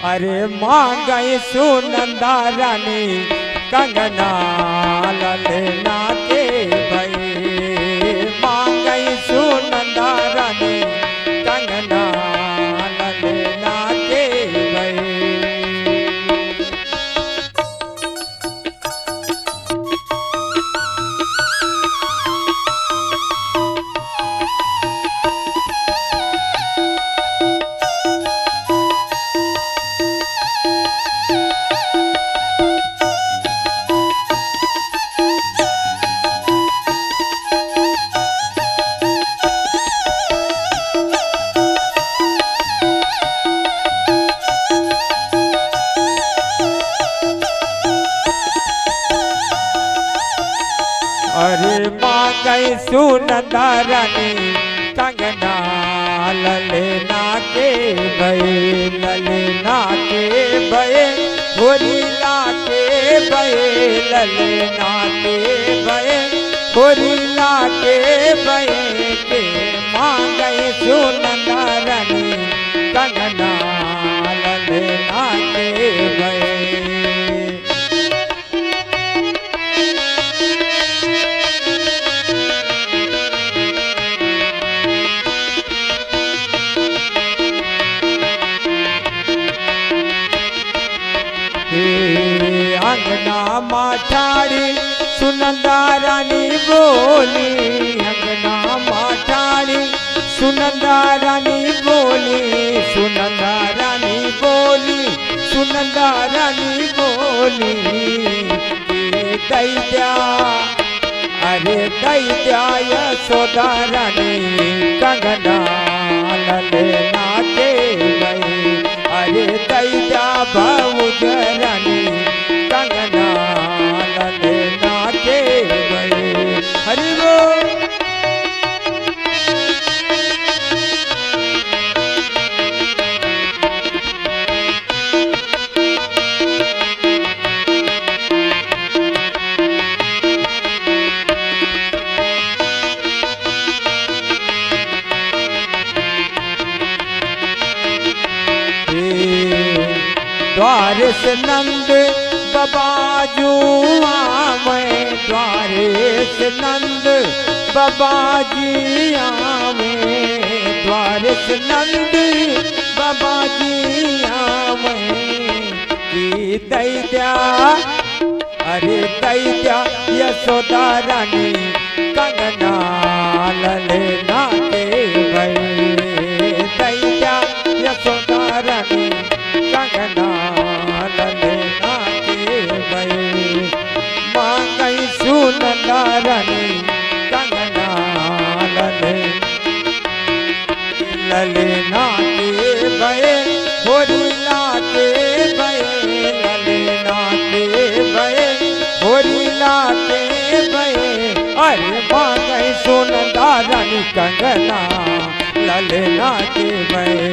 अरे मांगई सुनंदा रानी कंगना ललना के भई मांगई सुनंदा रानी कंगना ललना के भई। अरे मांगई सुनंदा रानी कंगना ललना के भई ललना के भई होरीला के भई ललना के भई होरीला के भई के मांगई सुनंदा रानी कंगना ललना के भई। अंगना माठाड़ी सुनंदा रानी बोली अंगना माठाड़ी सुनंदा रानी बोली सुनंदा रानी बोली सुनंदा रानी बोली दैत्या अरे दैत्या यशोदा रानी कंगना ललना के भई अरे दैत्या भाऊज रानी कंगना ललना के भई। हरि बोल। द्वारस नंद बाबाजू आवे द्वारस नंद बाबाजी आवे द्वारस नंद बाबाजी आवे की दैत्या अरे दैत्या यशोदा रानी कंगना ललना के भई दैत्या यशोदा रानी कंगना ललना के भई मांगई सुनंदा रानी कंगना ललना के भई होरीला के भई ललना के भई होरीला के भई अरे मांगई सुनंदा रानी कंगना ललना के भई।